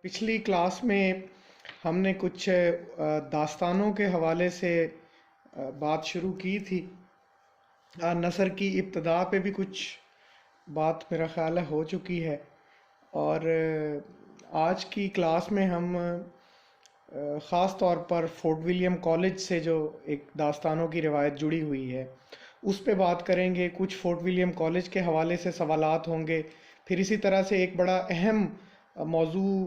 پچھلی کلاس میں ہم نے کچھ داستانوں کے حوالے سے بات شروع کی تھی۔ نثر کی ابتدا پہ بھی کچھ بات میرا خیال ہے ہو چکی ہے، اور آج کی کلاس میں ہم خاص طور پر فورٹ ولیم کالج سے جو ایک داستانوں کی روایت جڑی ہوئی ہے اس پہ بات کریں گے۔ کچھ فورٹ ولیم کالج کے حوالے سے سوالات ہوں گے، پھر اسی طرح سے ایک بڑا اہم موضوع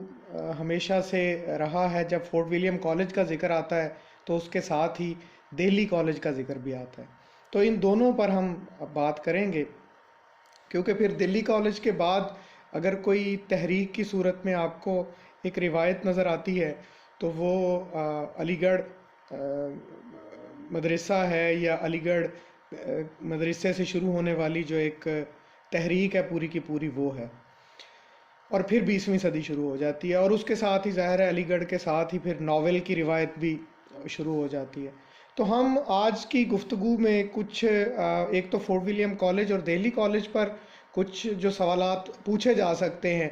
ہمیشہ سے رہا ہے، جب فورٹ ولیم کالج کا ذکر آتا ہے تو اس کے ساتھ ہی دہلی کالج کا ذکر بھی آتا ہے، تو ان دونوں پر ہم بات کریں گے، کیونکہ پھر دہلی کالج کے بعد اگر کوئی تحریک کی صورت میں آپ کو ایک روایت نظر آتی ہے تو وہ علی گڑھ مدرسہ ہے، یا علی گڑھ مدرسے سے شروع ہونے والی جو ایک تحریک ہے پوری کی پوری وہ ہے، اور پھر 20ویں صدی شروع ہو جاتی ہے، اور اس کے ساتھ ہی ظاہر ہے علی گڑھ کے ساتھ ہی پھر ناول کی روایت بھی شروع ہو جاتی ہے۔ تو ہم آج کی گفتگو میں کچھ ایک تو فورٹ ولیم کالج اور دہلی کالج پر کچھ جو سوالات پوچھے جا سکتے ہیں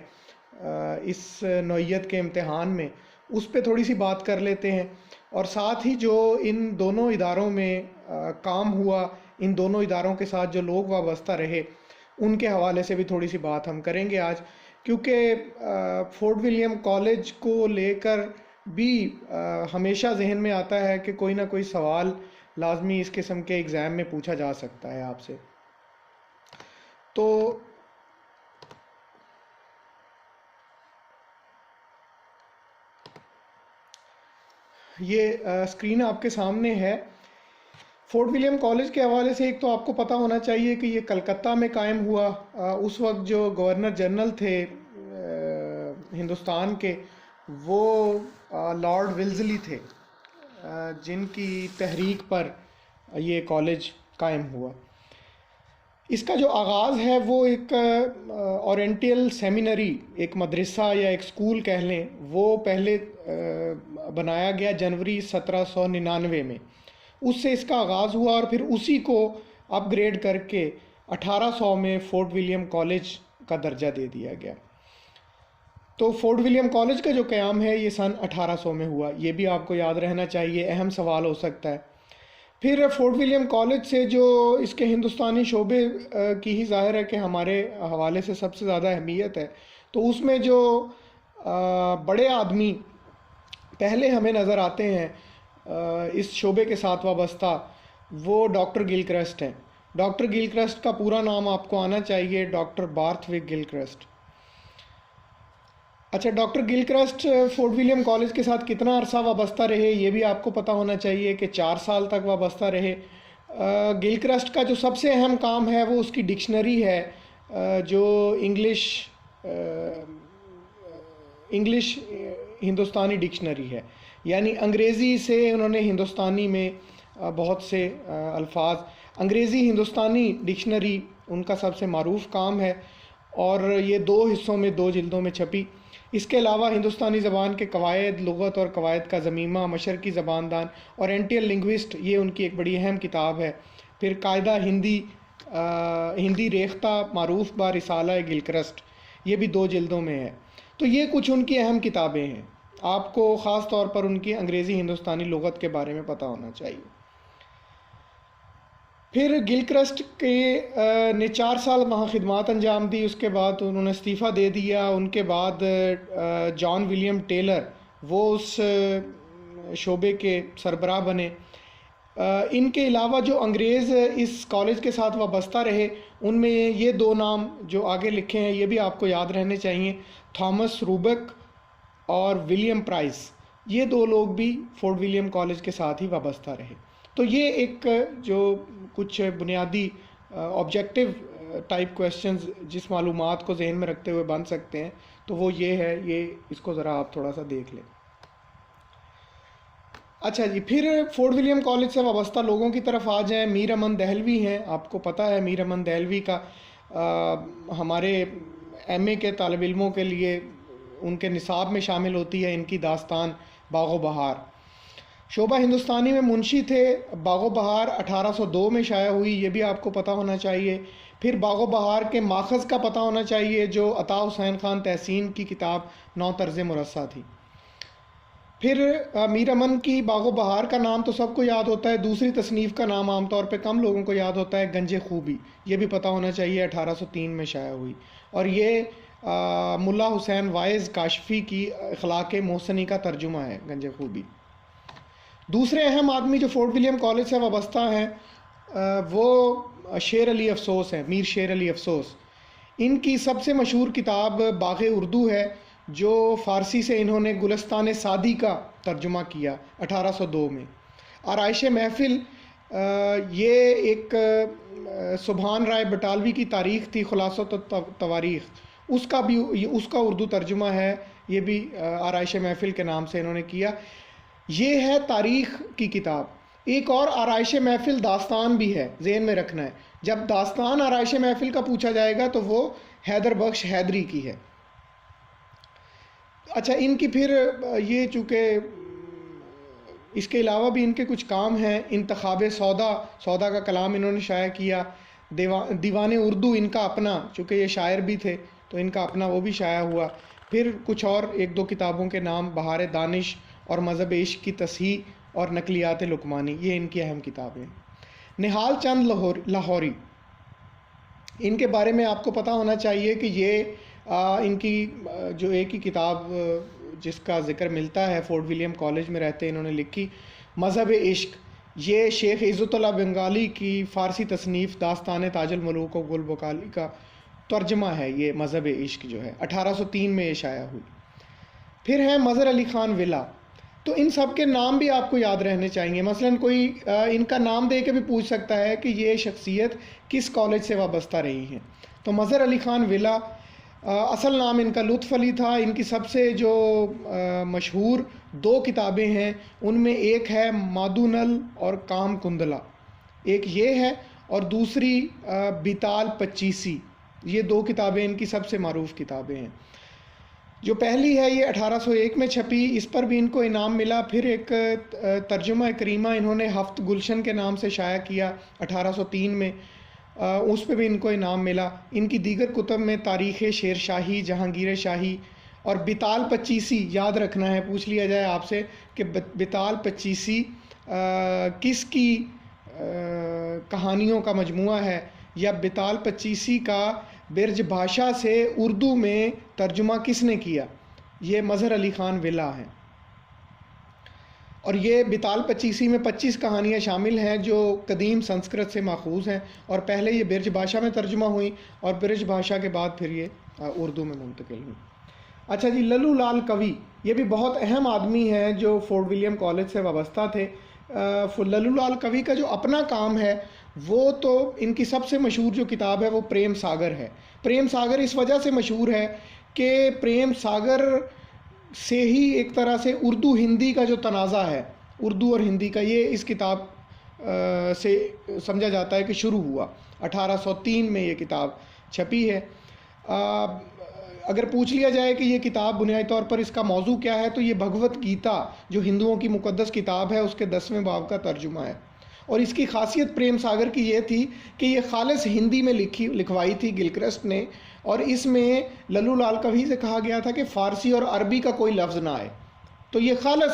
اس نوعیت کے امتحان میں، اس پہ تھوڑی سی بات کر لیتے ہیں، اور ساتھ ہی جو ان دونوں اداروں میں کام ہوا، ان دونوں اداروں کے ساتھ جو لوگ وابستہ رہے ان کے حوالے سے بھی تھوڑی سی بات ہم کریں گے آج، کیونکہ فورٹ ولیم کالج کو لے کر بھی ہمیشہ ذہن میں آتا ہے کہ کوئی نہ کوئی سوال لازمی اس قسم کے ایگزام میں پوچھا جا سکتا ہے آپ سے۔ تو یہ اسکرین آپ کے سامنے ہے۔ فورٹ ولیم کالج کے حوالے سے ایک تو آپ کو پتہ ہونا چاہیے کہ یہ کلکتہ میں قائم ہوا۔ اس وقت جو گورنر جنرل تھے ہندوستان کے، وہ لارڈ ولزلی تھے، جن کی تحریک پر یہ کالج قائم ہوا۔ اس کا جو آغاز ہے وہ ایک اورینٹل سیمینری، ایک مدرسہ یا ایک سکول کہہ لیں، وہ پہلے بنایا گیا جنوری 1799 میں، اس سے اس کا آغاز ہوا، اور پھر اسی کو اپ گریڈ کر کے 1800 میں فورٹ ولیم کالج کا درجہ دے دیا گیا۔ تو فورٹ ولیم کالج کا جو قیام ہے یہ سن 1800 میں ہوا، یہ بھی آپ کو یاد رہنا چاہیے، اہم سوال ہو سکتا ہے۔ پھر فورٹ ولیم کالج سے جو اس کے ہندوستانی شعبے کی ہی ظاہر ہے کہ ہمارے حوالے سے سب سے زیادہ اہمیت ہے، تو اس میں جو بڑے آدمی پہلے ہمیں نظر آتے ہیں اس شعبے کے ساتھ وابستہ، وہ ڈاکٹر گل کرسٹ ہیں۔ ڈاکٹر گل کرسٹ کا پورا نام آپ کو آنا چاہیے، ڈاکٹر بارتھوک گل کرسٹ۔ اچھا، ڈاکٹر گل کرسٹ فورٹ ولیم کالج کے ساتھ کتنا عرصہ وابستہ رہے یہ بھی آپ کو پتہ ہونا چاہیے کہ 4 سال تک وابستہ رہے۔ گل کرسٹ کا جو سب سے اہم کام ہے وہ اس کی ڈکشنری ہے، جو انگلش ہندوستانی ڈکشنری ہے، یعنی انگریزی سے انہوں نے ہندوستانی میں بہت سے الفاظ، انگریزی ہندوستانی ڈکشنری ان کا سب سے معروف کام ہے، اور یہ 2 حصوں میں 2 جلدوں میں چھپی۔ اس کے علاوہ ہندوستانی زبان کے قواعد، لغت اور قواعد کا ضمیمہ، مشرقی زبان دان، اورینٹل لنگوسٹ، یہ ان کی ایک بڑی اہم کتاب ہے۔ پھر قاعدہ ہندی ریختہ معروف با رسالہ گل کرسٹ، یہ بھی 2 جلدوں میں ہے۔ تو یہ کچھ ان کی اہم کتابیں ہیں، آپ کو خاص طور پر ان کی انگریزی ہندوستانی لغت کے بارے میں پتہ ہونا چاہیے۔ پھر گل کرسٹ نے 4 سال وہاں خدمات انجام دی، اس کے بعد انہوں نے استعفیٰ دے دیا۔ ان کے بعد جان ولیم ٹیلر وہ اس شعبے کے سربراہ بنے۔ ان کے علاوہ جو انگریز اس کالج کے ساتھ وابستہ رہے ان میں یہ 2 نام جو آگے لکھے ہیں یہ بھی آپ کو یاد رہنے چاہیے، تھامس روبک اور ولیم پرائس، یہ 2 لوگ بھی فورٹ ولیم کالج کے ساتھ ہی وابستہ رہے۔ تو یہ ایک جو کچھ بنیادی آبجیکٹیو ٹائپ کویسچنز جس معلومات کو ذہن میں رکھتے ہوئے بن سکتے ہیں، تو وہ یہ ہے، یہ اس کو ذرا آپ تھوڑا سا دیکھ لیں۔ اچھا جی، پھر فورٹ ولیم کالج سے وابستہ لوگوں کی طرف آ جائیں۔ میر امن دہلوی ہیں، آپ کو پتہ ہے میر امن دہلوی کا ہمارے ایم اے کے طالب علموں کے لیے ان کے نصاب میں شامل ہوتی ہے ان کی داستان باغ و بہار۔ شعبہ ہندوستانی میں منشی تھے، باغ و بہار 1802 میں شائع ہوئی، یہ بھی آپ کو پتہ ہونا چاہیے۔ پھر باغ و بہار کے ماخذ کا پتہ ہونا چاہیے جو عطا حسین خان تحسین کی کتاب 9 طرز مرصع تھی. پھر میر امن کی باغ و بہار کا نام تو سب کو یاد ہوتا ہے. دوسری تصنیف کا نام عام طور پہ کم لوگوں کو یاد ہوتا ہے, گنج خوبی. یہ بھی پتہ ہونا چاہیے 1803 میں شائع ہوئی, اور یہ ملا حسین وائز کاشفی کی اخلاق محسنی کا ترجمہ ہے گنج خوبی. دوسرے اہم آدمی جو فورٹ ولیم کالج سے وابستہ ہیں وہ شیر علی افسوس ہیں, میر شیر علی افسوس. ان کی سب سے مشہور کتاب باغ اردو ہے جو فارسی سے انہوں نے گلستان سعدی کا ترجمہ کیا 1802 میں. آرائش محفل یہ ایک سبحان رائے بٹالوی کی تاریخ تھی, خلاصۃ التواریخ, اس کا اردو ترجمہ ہے, یہ بھی آرائش محفل کے نام سے انہوں نے کیا. یہ ہے تاریخ کی کتاب. ایک اور آرائش محفل داستان بھی ہے, ذہن میں رکھنا ہے. جب داستان آرائش محفل کا پوچھا جائے گا تو وہ حیدر بخش حیدری کی ہے. اچھا, ان کی پھر یہ چونکہ اس کے علاوہ بھی ان کے کچھ کام ہیں. انتخاب سودا کا کلام انہوں نے شائع کیا. دیوان اردو ان کا اپنا, چونکہ یہ شاعر بھی تھے تو ان کا اپنا وہ بھی شائع ہوا. پھر کچھ اور ایک دو کتابوں کے نام بہار دانش اور مذہب عشق کی تصحیح اور نقلیات لقمانی, یہ ان کی اہم کتابیں. نہال چند لاہوری, ان کے بارے میں آپ کو پتہ ہونا چاہیے کہ یہ ان کی جو ایک ہی کتاب جس کا ذکر ملتا ہے فورٹ ولیم کالج میں رہتے انہوں نے لکھی, مذہب عشق. یہ شیخ عزت اللہ بنگالی کی فارسی تصنیف داستان تاج الملوک و گل بکالی کا ترجمہ ہے. یہ مذہب عشق جو ہے 1803 میں یہ شائع ہوئی. پھر ہے مظہر علی خان ولا. تو ان سب کے نام بھی آپ کو یاد رہنے چاہیے. مثلاً کوئی ان کا نام دے کے بھی پوچھ سکتا ہے کہ یہ شخصیت کس کالج سے وابستہ رہی ہیں. تو مظہر علی خان ولا, اصل نام ان کا لطف علی تھا. ان کی سب سے جو مشہور 2 کتابیں ہیں ان میں ایک ہے مادو نل اور کام کندلا, ایک یہ ہے, اور دوسری بیتال پچیسی. یہ 2 کتابیں ان کی سب سے معروف کتابیں ہیں. جو پہلی ہے یہ 1801 میں چھپی, اس پر بھی ان کو انعام ملا. پھر ایک ترجمہ کریمہ انہوں نے ہفت گلشن کے نام سے شائع کیا 1803 میں, اس پہ بھی ان کو انعام ملا. ان کی دیگر کتب میں تاریخ شیر شاہی, جہانگیر شاہی اور بیتال پچیسی. یاد رکھنا ہے, پوچھ لیا جائے آپ سے کہ بیتال پچیسی کس کی کہانیوں کا مجموعہ ہے, یا بیتال پچیسی کا برج بھاشا سے اردو میں ترجمہ کس نے کیا. یہ مظہر علی خان ولا ہیں. اور یہ بیتال پچیسی میں 25 کہانیاں شامل ہیں جو قدیم سنسکرت سے ماخوذ ہیں, اور پہلے یہ برج بھاشا میں ترجمہ ہوئی اور برج بھاشا کے بعد پھر یہ اردو میں منتقل ہوئی. اچھا جی, للو لال کوی, یہ بھی بہت اہم آدمی ہیں جو فورٹ ولیم کالج سے وابستہ تھے. للو لال کوی کا جو اپنا کام ہے وہ تو ان کی سب سے مشہور جو کتاب ہے وہ پریم ساگر ہے. پریم ساگر اس وجہ سے مشہور ہے کہ پریم ساگر سے ہی ایک طرح سے اردو ہندی کا جو تنازع ہے, اردو اور ہندی کا, یہ اس کتاب سے سمجھا جاتا ہے کہ شروع ہوا. 1803 میں یہ کتاب چھپی ہے. اگر پوچھ لیا جائے کہ یہ کتاب بنیادی طور پر اس کا موضوع کیا ہے تو یہ بھگوت گیتا جو ہندوؤں کی مقدس کتاب ہے اس کے 10ویں باب کا ترجمہ ہے. اور اس کی خاصیت پریم ساگر کی یہ تھی کہ یہ خالص ہندی میں لکھوائی تھی گلکرسٹ نے, اور اس میں للو لال کوی سے کہا گیا تھا کہ فارسی اور عربی کا کوئی لفظ نہ آئے. تو یہ خالص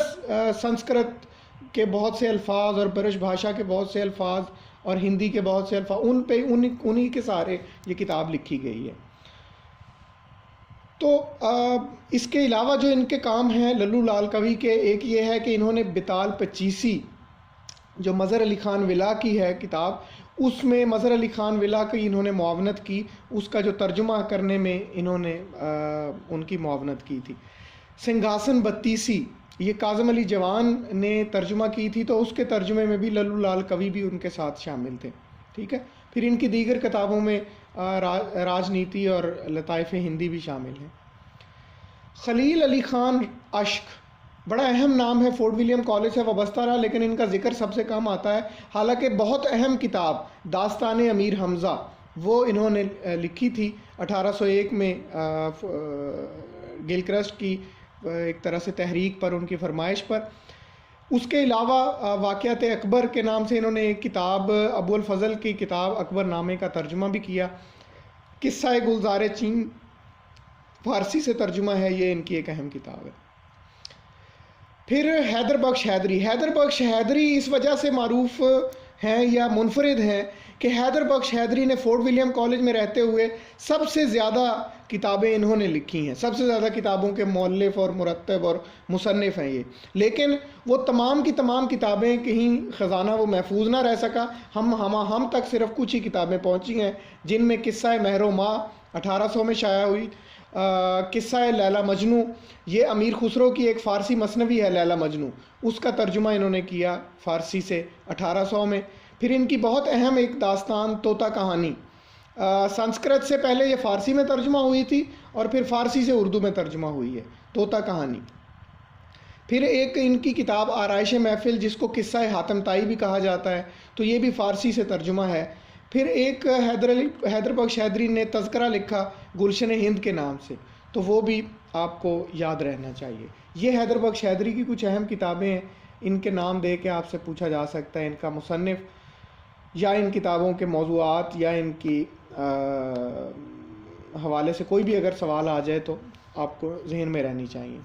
سنسکرت کے بہت سے الفاظ اور برج بھاشا کے بہت سے الفاظ اور ہندی کے بہت سے الفاظ, ان پہ انہی کے سارے یہ کتاب لکھی گئی ہے. تو اس کے علاوہ جو ان کے کام ہیں للو لال کوی کے, ایک یہ ہے کہ انہوں نے بیتال پچیسی جو مظہر علی خان ولا کی ہے کتاب, اس میں مظہر علی خان ولا کی انہوں نے معاونت کی, اس کا جو ترجمہ کرنے میں انہوں نے ان کی معاونت کی تھی. سنگھاسن بتیسی یہ کاظم علی جوان نے ترجمہ کی تھی, تو اس کے ترجمے میں بھی للو لال کوی بھی ان کے ساتھ شامل تھے. ٹھیک ہے. پھر ان کی دیگر کتابوں میں راجنیتی اور لطائف ہندی بھی شامل ہیں. خلیل علی خان اشک بڑا اہم نام ہے, فورٹ ولیم کالج سے وابستہ رہا, لیکن ان کا ذکر سب سے کم آتا ہے. حالانکہ بہت اہم کتاب داستان امیر حمزہ وہ انہوں نے لکھی تھی 1801 میں گلکرسٹ کی ایک طرح سے تحریک پر, ان کی فرمائش پر. اس کے علاوہ واقعات اکبر کے نام سے انہوں نے ایک کتاب، ابو الفضل کی کتاب اکبر نامے کا ترجمہ بھی کیا. قصہ گلزار چین فارسی سے ترجمہ ہے، یہ ان کی ایک اہم کتاب ہے. پھر حیدر بخش حیدری. حیدر بخش حیدری اس وجہ سے معروف ہیں یا منفرد ہیں کہ حیدر بخش حیدری نے فورٹ ولیم کالج میں رہتے ہوئے سب سے زیادہ کتابیں انہوں نے لکھی ہیں، سب سے زیادہ کتابوں کے مؤلف اور مرتب اور مصنف ہیں یہ. لیکن وہ تمام کی تمام کتابیں کہیں خزانہ وہ محفوظ نہ رہ سکا. ہم تک صرف کچھ ہی کتابیں پہنچی ہیں، جن میں قصہ مہر و ماہ 1800 میں شائع ہوئی، قصہ لیلا مجنو، یہ امیر خسرو کی ایک فارسی مثنوی ہے لیلا مجنو، اس کا ترجمہ انہوں نے کیا فارسی سے 1800 میں. پھر ان کی بہت اہم ایک داستان طوطا کہانی، سنسکرت سے پہلے یہ فارسی میں ترجمہ ہوئی تھی اور پھر فارسی سے اردو میں ترجمہ ہوئی ہے، طوطا کہانی. پھر ایک ان کی کتاب آرائش محفل، جس کو قصہ حاتم طائی بھی کہا جاتا ہے، تو یہ بھی فارسی سے ترجمہ ہے. پھر ایک حیدر بخش حیدری نے تذکرہ لکھا گلشن ہند کے نام سے، تو وہ بھی آپ کو یاد رہنا چاہیے. یہ حیدر بخش حیدری کی کچھ اہم کتابیں ہیں. ان کے نام دے کے آپ سے پوچھا جا سکتا ہے ان کا مصنف، یا ان کتابوں کے موضوعات، یا ان کی حوالے سے کوئی بھی اگر سوال آ جائے تو آپ کو ذہن میں رہنی چاہیے.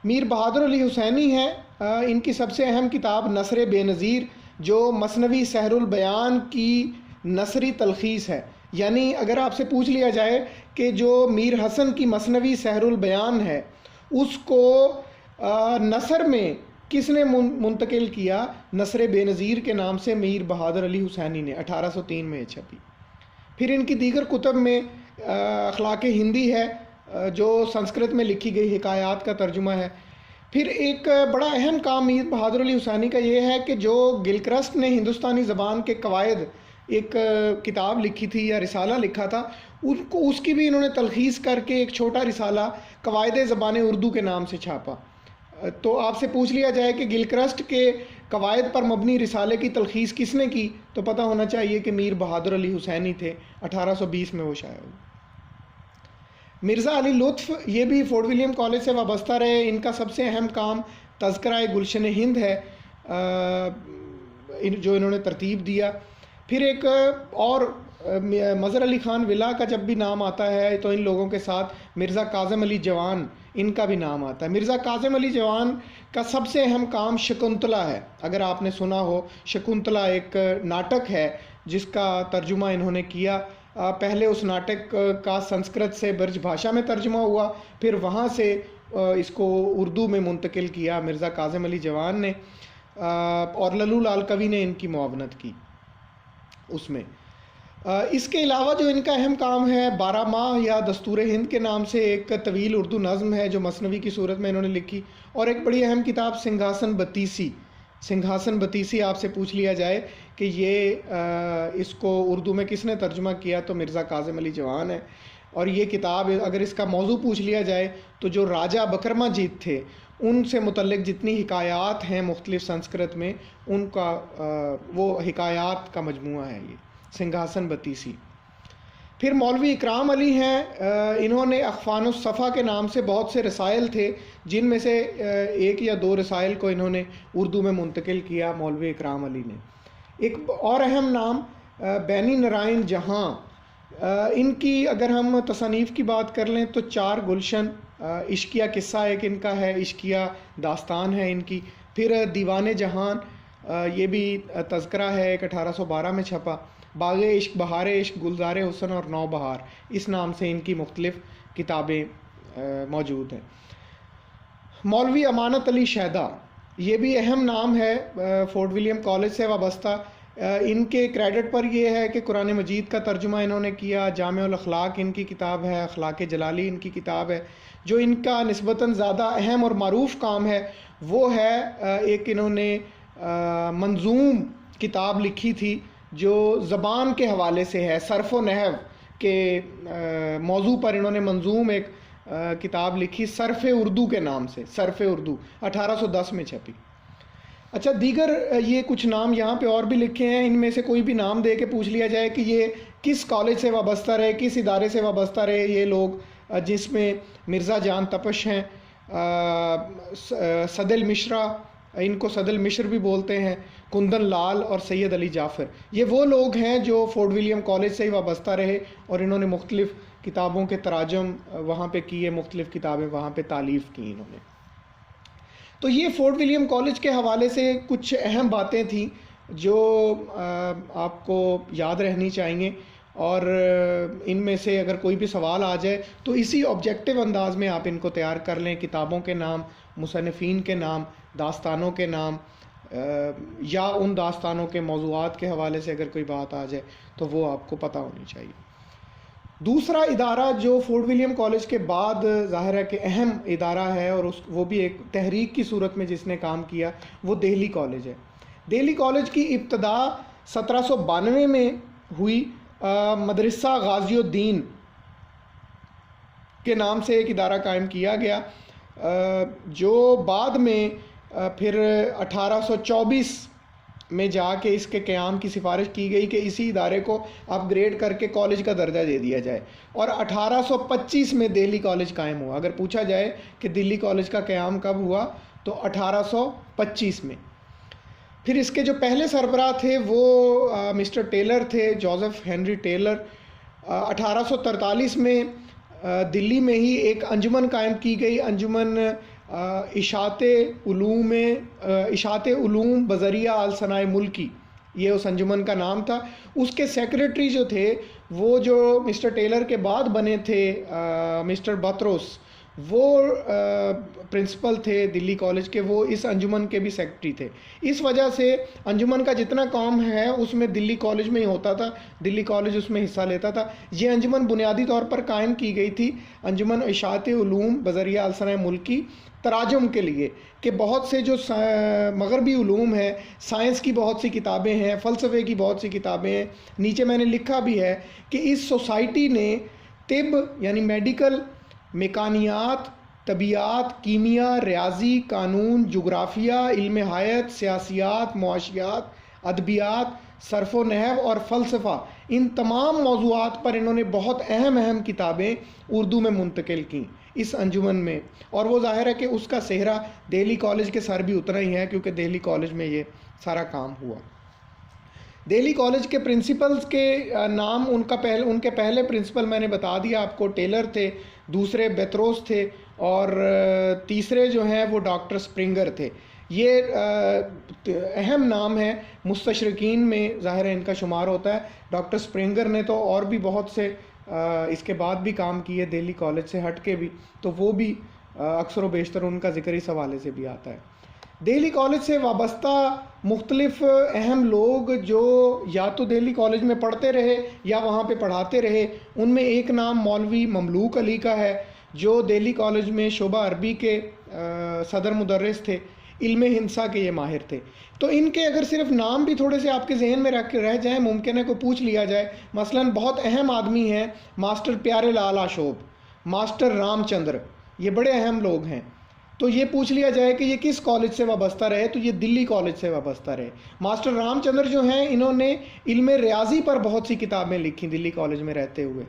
میر بہادر علی حسینی ہے. ان کی سب سے اہم کتاب نثر بے نظیر، جو مثنوی سحر البیان کی نثری تلخیص ہے. یعنی اگر آپ سے پوچھ لیا جائے کہ جو میر حسن کی مثنوی سحر البیان ہے اس کو نثر میں کس نے منتقل کیا، نثر بے نظیر کے نام سے میر بہادر علی حسینی نے 1803 میں چھپی. پھر ان کی دیگر کتب میں اخلاق ہندی ہے، جو سنسکرت میں لکھی گئی حکایات کا ترجمہ ہے. پھر ایک بڑا اہم کام میر بہادر علی حسینی کا یہ ہے کہ جو گلکرسٹ نے ہندوستانی زبان کے قواعد ایک کتاب لکھی تھی یا رسالہ لکھا تھا، اس کی بھی انہوں نے تلخیص کر کے ایک چھوٹا رسالہ قواعد زبان اردو کے نام سے چھاپا. تو آپ سے پوچھ لیا جائے کہ گلکرسٹ کے قواعد پر مبنی رسالے کی تلخیص کس نے کی، تو پتہ ہونا چاہیے کہ میر بہادر علی حسینی تھے. 1820 میں وہ شائع ہوئی. مرزا علی لطف، یہ بھی فورٹ ولیم کالج سے وابستہ رہے. ان کا سب سے اہم کام تذکرہ گلشن ہند ہے، جو انہوں نے ترتیب دیا. پھر ایک اور مظہر علی خان ولا کا جب بھی نام آتا ہے تو ان لوگوں کے ساتھ مرزا کاظم علی جوان، ان کا بھی نام آتا ہے. مرزا کاظم علی جوان کا سب سے اہم کام شکنتلا ہے. اگر آپ نے سنا ہو، شکنتلا ایک ناٹک ہے جس کا ترجمہ انہوں نے کیا. پہلے اس ناٹک کا سنسکرت سے برج بھاشا میں ترجمہ ہوا، پھر وہاں سے اس کو اردو میں منتقل کیا مرزا کاظم علی جوان نے، اور للو لال کبھی نے ان کی معاونت کی اس میں. اس کے علاوہ جو ان کا اہم کام ہے 12 ماہ یا دستور ہند کے نام سے ایک طویل اردو نظم ہے جو مثنوی کی صورت میں انہوں نے لکھی، اور ایک بڑی اہم کتاب سنگھاسن بتیسی. سنگھاسن بتیسی آپ سے پوچھ لیا جائے کہ یہ اس کو اردو میں کس نے ترجمہ کیا، تو مرزا کاظم علی جوان ہے. اور یہ کتاب اگر اس کا موضوع پوچھ لیا جائے تو جو راجہ بکرما جیت تھے ان سے متعلق جتنی حکایات ہیں مختلف سنسکرت میں، ان کا وہ حکایات کا مجموعہ ہے یہ سنگھاسن بتیسی. پھر مولوی اکرام علی ہیں. انہوں نے اخفان الصفا کے نام سے بہت سے رسائل تھے، جن میں سے ایک یا دو رسائل کو انہوں نے اردو میں منتقل کیا مولوی اکرام علی نے. ایک اور اہم نام بینی نرائن جہاں. ان کی اگر ہم تصانیف کی بات کر لیں تو 4 گلشن، عشقیہ قصہ ایک ان کا ہے، عشقیہ داستان ہے ان کی. پھر دیوان جہان، یہ بھی تذکرہ ہے، ایک 1812 میں چھپا. باغ عشق، بہار عشق، گلزار حسن اور نو بہار، اس نام سے ان کی مختلف کتابیں موجود ہیں. مولوی امانت علی شیدا، یہ بھی اہم نام ہے، فورٹ ولیم کالج سے وابستہ. ان کے کریڈٹ پر یہ ہے کہ قرآن مجید کا ترجمہ انہوں نے کیا. جامع الاخلاق ان کی کتاب ہے، اخلاق جلالی ان کی کتاب ہے. جو ان کا نسبتاً زیادہ اہم اور معروف کام ہے وہ ہے ایک انہوں نے منظوم کتاب لکھی تھی جو زبان کے حوالے سے ہے، صرف و نحو کے موضوع پر انہوں نے منظوم ایک کتاب لکھی صرف اردو کے نام سے. صرف اردو 1810 میں چھپی. اچھا، دیگر یہ کچھ نام یہاں پہ اور بھی لکھے ہیں. ان میں سے کوئی بھی نام دے کے پوچھ لیا جائے کہ یہ کس کالج سے وابستہ رہے، کس ادارے سے وابستہ رہے یہ لوگ، جس میں مرزا جان تپش ہیں، صدل مشرا، ان کو صدل مشر بھی بولتے ہیں، کندن لال اور سید علی جعفر، یہ وہ لوگ ہیں جو فورٹ ولیم کالج سے ہی وابستہ رہے اور انہوں نے مختلف کتابوں کے تراجم وہاں پہ کیے، مختلف کتابیں وہاں پہ تالیف کی انہوں نے۔ تو یہ فورٹ ولیم کالج کے حوالے سے کچھ اہم باتیں تھیں جو آپ کو یاد رہنی چاہیے، اور ان میں سے اگر کوئی بھی سوال آ جائے تو اسی آبجیکٹیو انداز میں آپ ان کو تیار کر لیں، کتابوں کے نام، مصنفین کے نام، داستانوں کے نام، یا ان داستانوں کے موضوعات کے حوالے سے اگر کوئی بات آ جائے تو وہ آپ کو پتہ ہونی چاہیے۔ دوسرا ادارہ جو فورٹ ولیم کالج کے بعد ظاہر ہے کہ اہم ادارہ ہے، اور وہ بھی ایک تحریک کی صورت میں جس نے کام کیا، وہ دہلی کالج ہے۔ دہلی کالج کی ابتدا 1792 میں ہوئی، مدرسہ غازی الدین کے نام سے ایک ادارہ قائم کیا گیا، جو بعد میں پھر 1824 میں جا کے اس کے قیام کی سفارش کی گئی کہ اسی ادارے کو اپ گریڈ کر کے کالج کا درجہ دے دیا جائے، اور 1825 میں دہلی کالج قائم ہوا۔ اگر پوچھا جائے کہ دہلی کالج کا قیام کب ہوا تو 1825 میں۔ پھر اس کے جو پہلے سربراہ تھے وہ مسٹر ٹیلر تھے، جوزف ہنری ٹیلر۔ 1843 میں دلی میں ہی ایک انجمن قائم کی گئی، انجمن اشاعت علوم بذریعہ الصناع ملکی، یہ اس انجمن کا نام تھا۔ اس کے سیکریٹری جو تھے وہ جو مسٹر ٹیلر کے بعد بنے تھے مسٹر بطرس، وہ پرنسپل تھے دلی کالج کے، وہ اس انجمن کے بھی سیکرٹری تھے۔ اس وجہ سے انجمن کا جتنا کام ہے اس میں دلی کالج میں ہی ہوتا تھا، دلی کالج اس میں حصہ لیتا تھا۔ یہ انجمن بنیادی طور پر قائم کی گئی تھی، انجمن اشاعت علوم بذریعہ الصناع ملکی، تراجم کے لیے کہ بہت سے جو مغربی علوم ہیں، سائنس کی بہت سی کتابیں ہیں، فلسفے کی بہت سی کتابیں ہیں۔ نیچے میں نے لکھا بھی ہے کہ اس سوسائٹی نے طب یعنی میڈیکل، میکانیات، طبیعیات، کیمیا، ریاضی، قانون، جغرافیہ، علم حیات، سیاسیات، معاشیات، ادبیات، صرف و نحو اور فلسفہ، ان تمام موضوعات پر انہوں نے بہت اہم کتابیں اردو میں منتقل کیں اس انجمن میں، اور وہ ظاہر ہے کہ اس کا سہرا دہلی کالج کے سر بھی اتنا ہی ہے، کیونکہ دہلی کالج میں یہ سارا کام ہوا۔ دہلی کالج کے پرنسپلز کے نام، ان کے پہلے پرنسپل میں نے بتا دیا آپ کو، ٹیلر تھے، دوسرے بیتروس تھے، اور تیسرے جو ہیں وہ ڈاکٹر سپرنگر تھے۔ یہ اہم نام ہے، مستشرقین میں ظاہر ہے ان کا شمار ہوتا ہے۔ ڈاکٹر سپرنگر نے تو اور بھی بہت سے اس کے بعد بھی کام کیے دہلی کالج سے ہٹ کے بھی، تو وہ بھی اکثر و بیشتر ان کا ذکر اس حوالے سے بھی آتا ہے۔ دہلی کالج سے وابستہ مختلف اہم لوگ جو یا تو دہلی کالج میں پڑھتے رہے یا وہاں پہ پڑھاتے رہے، ان میں ایک نام مولوی مملوک علی کا ہے، جو دہلی کالج میں شعبہ عربی کے صدر مدرس تھے، علم ہندسہ کے یہ ماہر تھے۔ تو ان کے اگر صرف نام بھی تھوڑے سے آپ کے ذہن میں رہ جائیں، ممکن ہے کوئی پوچھ لیا جائے، مثلاً بہت اہم آدمی ہیں ماسٹر پیارے لال آشوب، ماسٹر رام چندر، یہ بڑے اہم لوگ ہیں۔ تو یہ پوچھ لیا جائے کہ یہ کس کالج سے وابستہ رہے، تو یہ دلی کالج سے وابستہ رہے۔ ماسٹر رام چندر جو ہیں، انہوں نے علم ریاضی پر بہت سی کتابیں لکھی دلی کالج میں رہتے ہوئے۔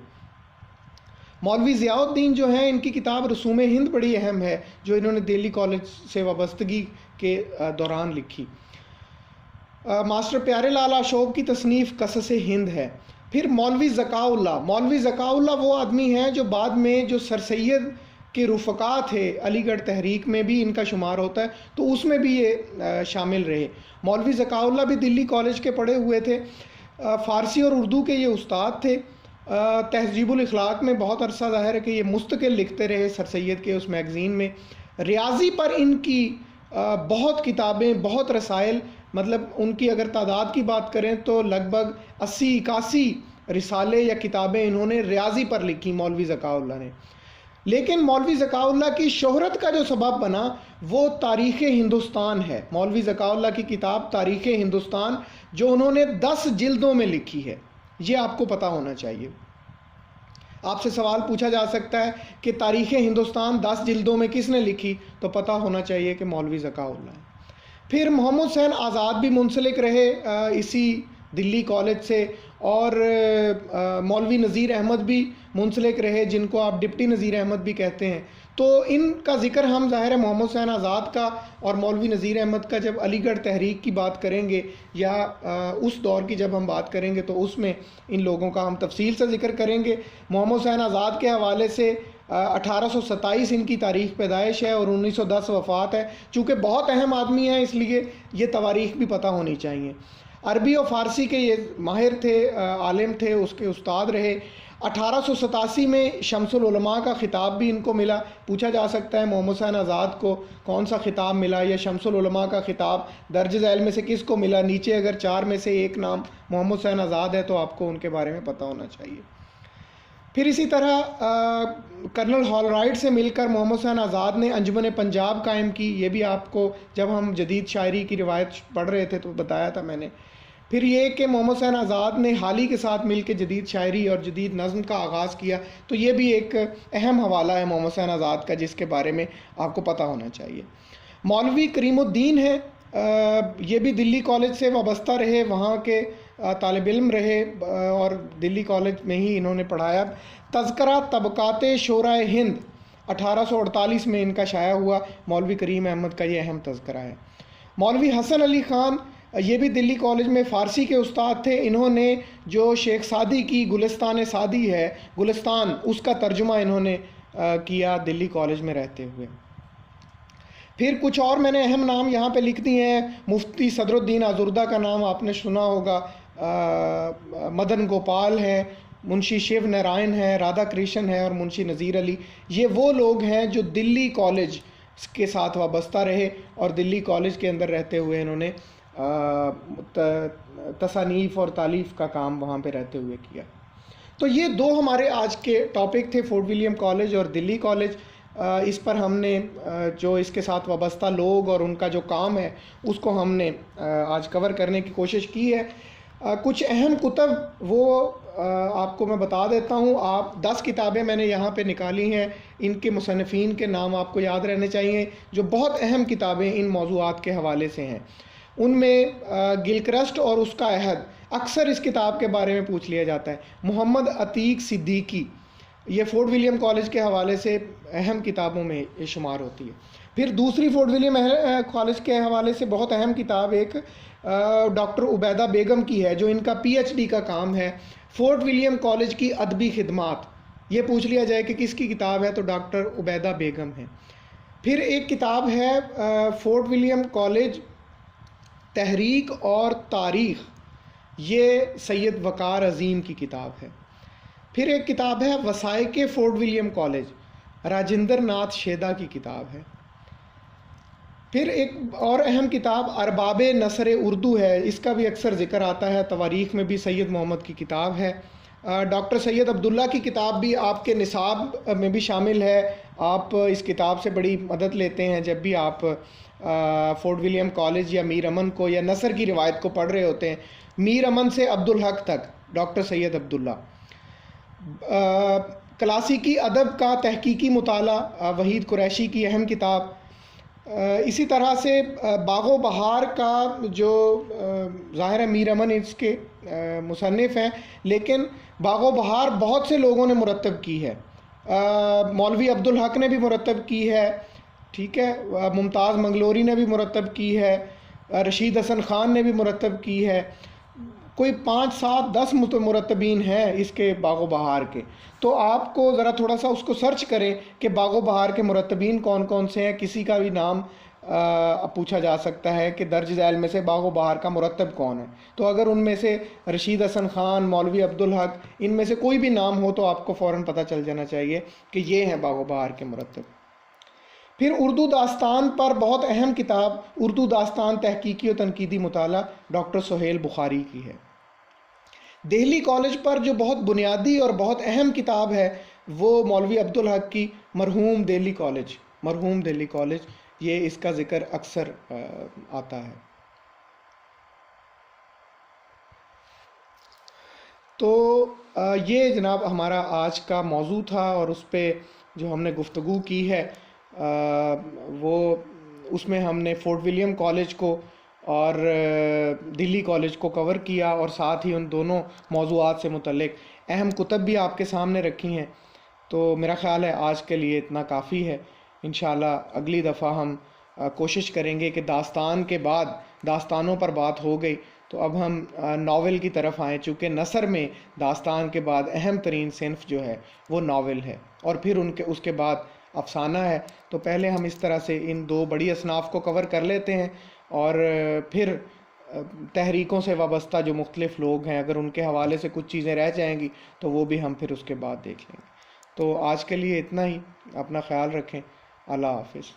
مولوی ضیاء الدین جو ہیں، ان کی کتاب رسوم ہند بڑی اہم ہے، جو انہوں نے دہلی کالج سے وابستگی کے دوران لکھی۔ ماسٹر پیارے لال آشوب کی تصنیف قصص ہند ہے۔ پھر مولوی ذکاء اللہ وہ آدمی ہیں جو بعد میں جو سر سید کے رفقا تھے علی گڑھ تحریک میں بھی ان کا شمار ہوتا ہے، تو اس میں بھی یہ شامل رہے۔ مولوی ذکاء اللہ بھی دلی کالج کے پڑھے ہوئے تھے، فارسی اور اردو کے یہ استاد تھے۔ تہذیب الاخلاق میں بہت عرصہ ظاہر ہے کہ یہ مستقل لکھتے رہے سر سید کے اس میگزین میں۔ ریاضی پر ان کی بہت کتابیں، بہت رسائل، مطلب ان کی اگر تعداد کی بات کریں تو لگ بھگ 80-81 رسالے یا کتابیں انہوں نے ریاضی پر لکھی مولوی ذکاء اللہ نے۔ لیکن مولوی ذکاء اللہ کی شہرت کا جو سبب بنا وہ تاریخ ہندوستان ہے۔ مولوی ذکاء اللہ کی کتاب تاریخ ہندوستان، جو انہوں نے 10 جلدوں میں لکھی ہے، یہ آپ کو پتہ ہونا چاہیے۔ آپ سے سوال پوچھا جا سکتا ہے کہ تاریخ ہندوستان 10 جلدوں میں کس نے لکھی، تو پتہ ہونا چاہیے کہ مولوی ذکاء اللہ ہے۔ پھر محمد حسین آزاد بھی منسلک رہے اسی دلی کالج سے، اور مولوی نذیر احمد بھی منسلک رہے، جن کو آپ ڈپٹی نذیر احمد بھی کہتے ہیں۔ تو ان کا ذکر ہم ظاہر ہے محمد حسین آزاد کا اور مولوی نذیر احمد کا جب علی گڑھ تحریک کی بات کریں گے یا اس دور کی جب ہم بات کریں گے تو اس میں ان لوگوں کا ہم تفصیل سے ذکر کریں گے. محمد حسین آزاد کے حوالے سے 1827 ان کی تاریخ پیدائش ہے اور 1910 وفات ہے. چونکہ بہت اہم آدمی ہیں اس لیے یہ تواریخ بھی پتہ ہونی چاہیے. عربی و فارسی کے یہ ماہر تھے، عالم تھے، اس کے استاد رہے. 1887 میں شمس العلماء کا خطاب بھی ان کو ملا. پوچھا جا سکتا ہے محمد حسین آزاد کو کون سا خطاب ملا یا شمس العلماء کا خطاب درج ذیل میں سے کس کو ملا. نیچے اگر 4 میں سے ایک نام محمد حسین آزاد ہے تو آپ کو ان کے بارے میں پتہ ہونا چاہیے. پھر اسی طرح کرنل ہال رائٹ سے مل کر محمد حسین آزاد نے انجمن پنجاب قائم کی. یہ بھی آپ کو جب ہم جدید شاعری کی روایت پڑھ رہے تھے تو بتایا تھا میں نے. پھر یہ کہ محمد حسین آزاد نے حالی کے ساتھ مل کے جدید شاعری اور جدید نظم کا آغاز کیا. تو یہ بھی ایک اہم حوالہ ہے محمد حسین آزاد کا جس کے بارے میں آپ کو پتہ ہونا چاہیے. مولوی کریم الدین ہیں، یہ بھی دلی کالج سے وابستہ رہے، وہاں کے طالب علم رہے اور دلی کالج میں ہی انہوں نے پڑھایا. تذکرہ طبقات شورائے ہند 1848 میں ان کا شائع ہوا. مولوی کریم احمد کا یہ اہم تذکرہ ہے. مولوی حسن علی خان یہ بھی دلی کالج میں فارسی کے استاد تھے. انہوں نے جو شیخ سعدی کی گلستان سعدی ہے، گلستان، اس کا ترجمہ انہوں نے کیا دلی کالج میں رہتے ہوئے. پھر کچھ اور میں نے اہم نام یہاں پہ لکھ دیے ہیں. مفتی صدر الدین آزردہ کا نام آپ نے سنا ہوگا، مدن گوپال ہیں، منشی شیو نارائن ہیں، رادھا کرشن ہیں اور منشی نذیر علی. یہ وہ لوگ ہیں جو دلی کالج کے ساتھ وابستہ رہے اور دلی کالج کے اندر رہتے ہوئے انہوں نے تصانیف اور تالیف کا کام وہاں پہ رہتے ہوئے کیا. تو یہ دو ہمارے آج کے ٹاپک تھے، فورٹ ولیم کالج اور دلی کالج. اس پر ہم نے جو اس کے ساتھ وابستہ لوگ اور ان کا جو کام ہے اس کو ہم نے آج کور کرنے کی کوشش کی ہے. کچھ اہم کتب وہ آپ کو میں بتا دیتا ہوں. آپ 10 کتابیں میں نے یہاں پہ نکالی ہیں، ان کے مصنفین کے نام آپ کو یاد رہنے چاہیے جو بہت اہم کتابیں ان موضوعات کے حوالے سے ہیں. ان میں گلکرسٹ اور اس کا عہد، اکثر اس کتاب کے بارے میں پوچھ لیا جاتا ہے. محمد عتیق صدیقی، یہ فورٹ ولیم کالج کے حوالے سے اہم کتابوں میں شمار ہوتی ہے. پھر دوسری فورٹ ولیم کالج کے حوالے سے بہت اہم کتاب ایک ڈاکٹر عبیدہ بیگم کی ہے جو ان کا پی ایچ ڈی کا کام ہے، فورٹ ولیم کالج کی ادبی خدمات. یہ پوچھ لیا جائے کہ کس کی کتاب ہے تو ڈاکٹر عبیدہ بیگم ہے. پھر ایک کتاب ہے فورٹ ولیم کالج تحریک اور تاریخ، یہ سید وقار عظیم کی کتاب ہے. پھر ایک کتاب ہے وثائق Fort William college, Rajendra Nath Shaida کی کتاب ہے. پھر ایک اور اہم کتاب ارباب نثر اردو ہے، اس کا بھی اکثر ذکر آتا ہے، تواریخ میں بھی سید محمد کی کتاب ہے. ڈاکٹر سید عبداللہ کی کتاب بھی آپ کے نصاب میں بھی شامل ہے. آپ اس کتاب سے بڑی مدد لیتے ہیں جب بھی آپ فورٹ ولیم کالج یا میر امن کو یا نثر کی روایت کو پڑھ رہے ہوتے ہیں. میر امن سے عبدالحق تک ڈاکٹر سید عبداللہ. کلاسیکی ادب کا تحقیقی مطالعہ وحید قریشی کی اہم کتاب. اسی طرح سے باغ و بہار کا جو ظاہر ہے میر امن اس کے مصنف ہیں، لیکن باغ و بہار بہت سے لوگوں نے مرتب کی ہے. مولوی عبدالحق نے بھی مرتب کی ہے، ٹھیک ہے، ممتاز منگلوری نے بھی مرتب کی ہے، رشید حسن خان نے بھی مرتب کی ہے. کوئی 5 7 10 مرتبین ہیں اس کے باغ و بہار کے. تو آپ کو ذرا تھوڑا سا اس کو سرچ کریں کہ باغ و بہار کے مرتبین کون کون سے ہیں. کسی کا بھی نام پوچھا جا سکتا ہے کہ درج ذیل میں سے باغ و بہار کا مرتب کون ہے. تو اگر ان میں سے رشید حسن خان، مولوی عبدالحق، ان میں سے کوئی بھی نام ہو تو آپ کو فوراً پتہ چل جانا چاہیے کہ یہ ہیں باغ و بہار کے مرتب. پھر اردو داستان پر بہت اہم کتاب اردو داستان تحقیقی و تنقیدی مطالعہ ڈاکٹر سہیل بخاری کی ہے. دہلی کالج پر جو بہت بنیادی اور بہت اہم کتاب ہے وہ مولوی عبدالحق کی مرحوم دہلی کالج، یہ اس کا ذکر اکثر آتا ہے. تو یہ جناب ہمارا آج کا موضوع تھا اور اس پہ جو ہم نے گفتگو کی ہے وہ اس میں ہم نے فورٹ ولیم کالج کو اور دلی کالج کو کور کیا اور ساتھ ہی ان دونوں موضوعات سے متعلق اہم کتب بھی آپ کے سامنے رکھی ہیں. تو میرا خیال ہے آج کے لیے اتنا کافی ہے. انشاءاللہ اگلی دفعہ ہم کوشش کریں گے کہ داستان کے بعد داستانوں پر بات ہو گئی تو اب ہم ناول کی طرف آئیں، چونکہ نثر میں داستان کے بعد اہم ترین صنف جو ہے وہ ناول ہے، اور پھر اس کے بعد افسانہ ہے. تو پہلے ہم اس طرح سے ان دو بڑی اصناف کو کور کر لیتے ہیں، اور پھر تحریکوں سے وابستہ جو مختلف لوگ ہیں اگر ان کے حوالے سے کچھ چیزیں رہ جائیں گی تو وہ بھی ہم پھر اس کے بعد دیکھ لیں گے. تو آج کے لیے اتنا ہی. اپنا خیال رکھیں. اللہ حافظ.